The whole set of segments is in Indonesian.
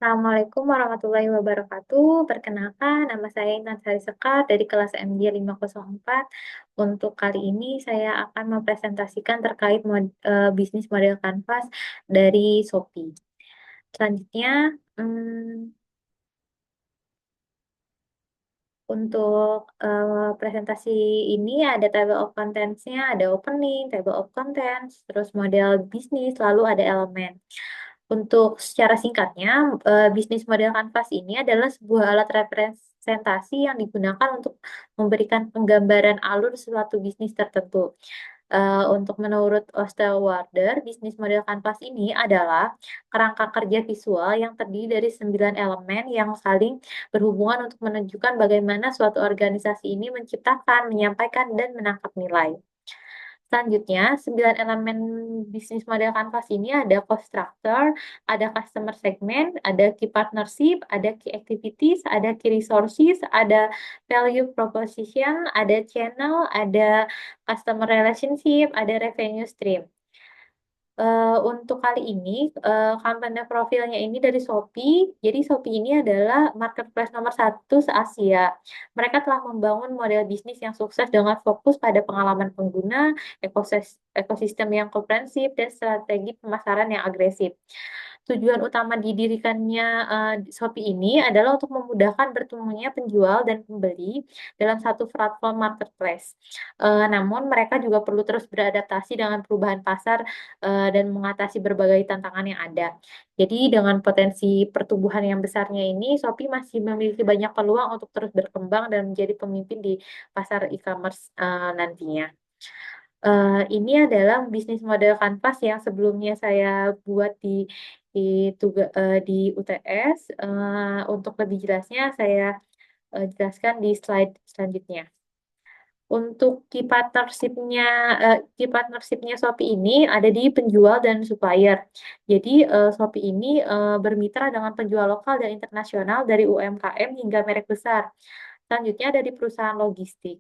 Assalamualaikum warahmatullahi wabarakatuh. Perkenalkan, nama saya Intan Sari Sekar dari kelas MJ 504. Untuk kali ini saya akan mempresentasikan terkait bisnis model Canvas dari Shopee. Selanjutnya, untuk presentasi ini ada table of contents-nya, ada opening, table of contents, terus model bisnis, lalu ada elemen. Untuk secara singkatnya, bisnis model Canvas ini adalah sebuah alat representasi yang digunakan untuk memberikan penggambaran alur suatu bisnis tertentu. Untuk menurut Osterwalder, bisnis model Canvas ini adalah kerangka kerja visual yang terdiri dari 9 elemen yang saling berhubungan untuk menunjukkan bagaimana suatu organisasi ini menciptakan, menyampaikan, dan menangkap nilai. Selanjutnya, 9 elemen bisnis model Canvas ini ada cost structure, ada customer segment, ada key partnership, ada key activities, ada key resources, ada value proposition, ada channel, ada customer relationship, ada revenue stream. Untuk kali ini, company profilnya ini dari Shopee. Jadi Shopee ini adalah marketplace nomor satu se-Asia. Mereka telah membangun model bisnis yang sukses dengan fokus pada pengalaman pengguna, ekosistem yang komprehensif, dan strategi pemasaran yang agresif. Tujuan utama didirikannya Shopee ini adalah untuk memudahkan bertemunya penjual dan pembeli dalam satu platform marketplace. Namun mereka juga perlu terus beradaptasi dengan perubahan pasar dan mengatasi berbagai tantangan yang ada. Jadi dengan potensi pertumbuhan yang besarnya ini, Shopee masih memiliki banyak peluang untuk terus berkembang dan menjadi pemimpin di pasar e-commerce nantinya. Ini adalah bisnis model Canvas yang sebelumnya saya buat di UTS. Untuk lebih jelasnya saya jelaskan di slide selanjutnya. Untuk key partnership-nya Shopee ini ada di penjual dan supplier. Jadi Shopee ini bermitra dengan penjual lokal dan internasional dari UMKM hingga merek besar. Selanjutnya dari perusahaan logistik.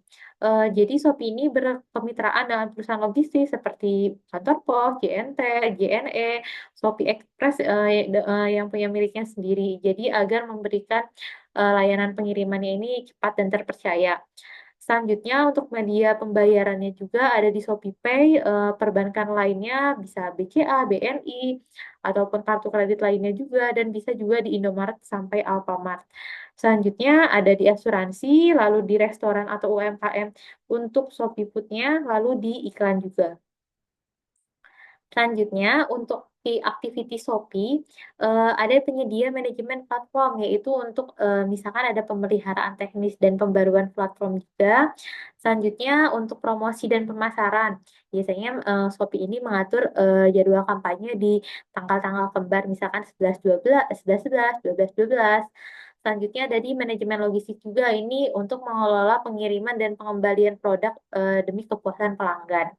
Jadi Shopee ini berkemitraan dengan perusahaan logistik seperti kantor pos, JNT, JNE, Shopee Express yang punya miliknya sendiri. Jadi agar memberikan layanan pengirimannya ini cepat dan terpercaya. Selanjutnya untuk media pembayarannya juga ada di ShopeePay, perbankan lainnya bisa BCA, BNI, ataupun kartu kredit lainnya juga, dan bisa juga di Indomaret sampai Alfamart. Selanjutnya ada di asuransi, lalu di restoran atau UMKM untuk Shopee Food-nya, lalu di iklan juga. Selanjutnya, untuk di activity Shopee, ada penyedia manajemen platform, yaitu untuk misalkan ada pemeliharaan teknis dan pembaruan platform juga. Selanjutnya, untuk promosi dan pemasaran. Biasanya Shopee ini mengatur jadwal kampanye di tanggal-tanggal kembar, misalkan 11-12, 11-11, 12-12. Selanjutnya ada di manajemen logistik juga, ini untuk mengelola pengiriman dan pengembalian produk demi kepuasan pelanggan.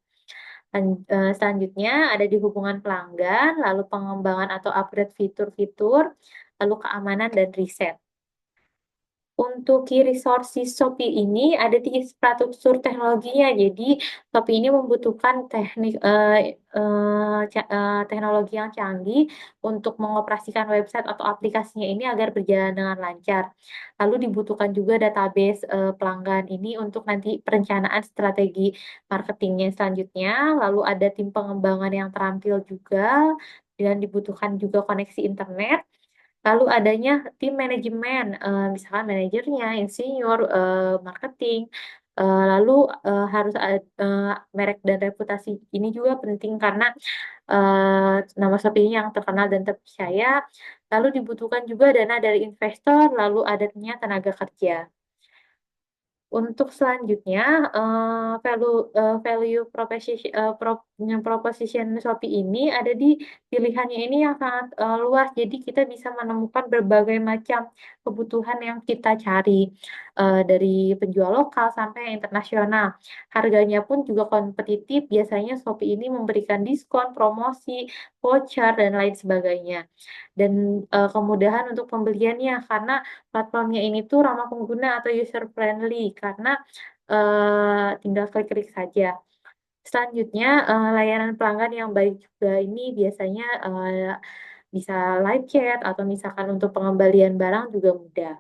Selanjutnya ada di hubungan pelanggan, lalu pengembangan atau upgrade fitur-fitur, lalu keamanan dan riset. Untuk key resources Shopee ini ada di infrastruktur teknologinya. Jadi Shopee ini membutuhkan teknologi yang canggih untuk mengoperasikan website atau aplikasinya ini agar berjalan dengan lancar. Lalu dibutuhkan juga database pelanggan ini untuk nanti perencanaan strategi marketingnya selanjutnya. Lalu ada tim pengembangan yang terampil juga dan dibutuhkan juga koneksi internet. Lalu adanya tim manajemen, misalkan manajernya, insinyur, marketing, lalu harus ada merek dan reputasi ini juga penting karena nama Shopee yang terkenal dan terpercaya. Lalu dibutuhkan juga dana dari investor, lalu adanya tenaga kerja. Untuk selanjutnya, value proposition Shopee ini ada di pilihannya ini yang sangat luas. Jadi kita bisa menemukan berbagai macam kebutuhan yang kita cari dari penjual lokal sampai yang internasional. Harganya pun juga kompetitif. Biasanya Shopee ini memberikan diskon, promosi, voucher dan lain sebagainya. Dan kemudahan untuk pembeliannya karena platformnya ini tuh ramah pengguna atau user friendly karena tinggal klik-klik saja. Selanjutnya, layanan pelanggan yang baik juga ini biasanya bisa live chat, atau misalkan untuk pengembalian barang juga mudah.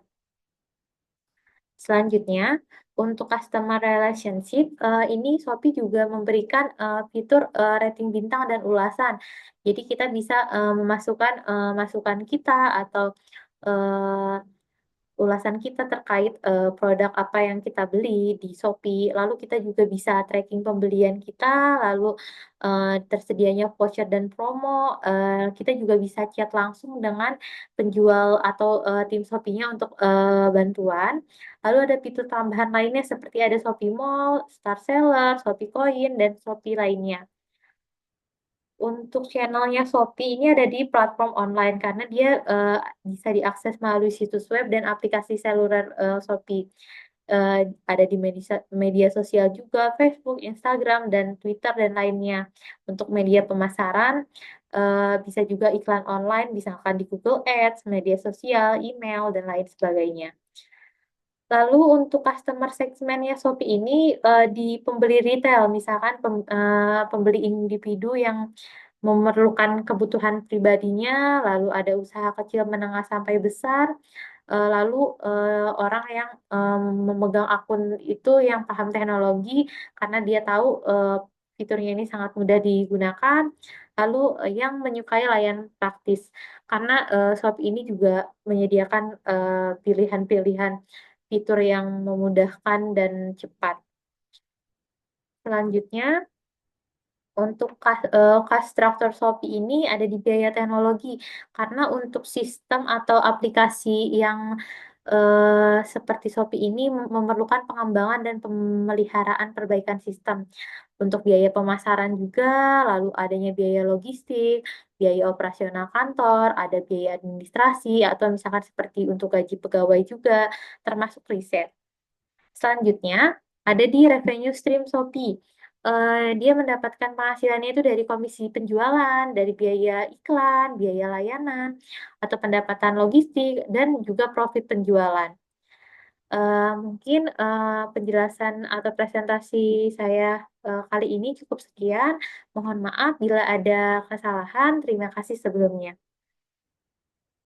Selanjutnya, untuk customer relationship, ini Shopee juga memberikan fitur rating bintang dan ulasan. Jadi kita bisa memasukkan masukan kita atau eh, ulasan kita terkait produk apa yang kita beli di Shopee. Lalu kita juga bisa tracking pembelian kita, lalu tersedianya voucher dan promo. Kita juga bisa chat langsung dengan penjual atau tim Shopee-nya untuk bantuan. Lalu ada fitur tambahan lainnya seperti ada Shopee Mall, Star Seller, Shopee Coin, dan Shopee lainnya. Untuk channelnya Shopee ini ada di platform online karena dia bisa diakses melalui situs web dan aplikasi seluler Shopee. Eh, ada di media sosial juga, Facebook, Instagram, dan Twitter dan lainnya. Untuk media pemasaran bisa juga iklan online, misalkan di Google Ads, media sosial, email, dan lain sebagainya. Lalu untuk customer segmennya Shopee ini di pembeli retail, misalkan pembeli individu yang memerlukan kebutuhan pribadinya, lalu ada usaha kecil, menengah sampai besar, lalu orang yang memegang akun itu yang paham teknologi karena dia tahu fiturnya ini sangat mudah digunakan, lalu yang menyukai layanan praktis karena Shopee ini juga menyediakan pilihan-pilihan fitur yang memudahkan dan cepat. Selanjutnya, untuk cost structure Shopee ini ada di biaya teknologi, karena untuk sistem atau aplikasi yang seperti Shopee ini memerlukan pengembangan dan pemeliharaan perbaikan sistem. Untuk biaya pemasaran juga, lalu adanya biaya logistik, biaya operasional kantor, ada biaya administrasi, atau misalkan seperti untuk gaji pegawai juga, termasuk riset. Selanjutnya, ada di revenue stream Shopee. Dia mendapatkan penghasilannya itu dari komisi penjualan, dari biaya iklan, biaya layanan, atau pendapatan logistik, dan juga profit penjualan. Mungkin penjelasan atau presentasi saya kali ini cukup sekian. Mohon maaf bila ada kesalahan. Terima kasih sebelumnya.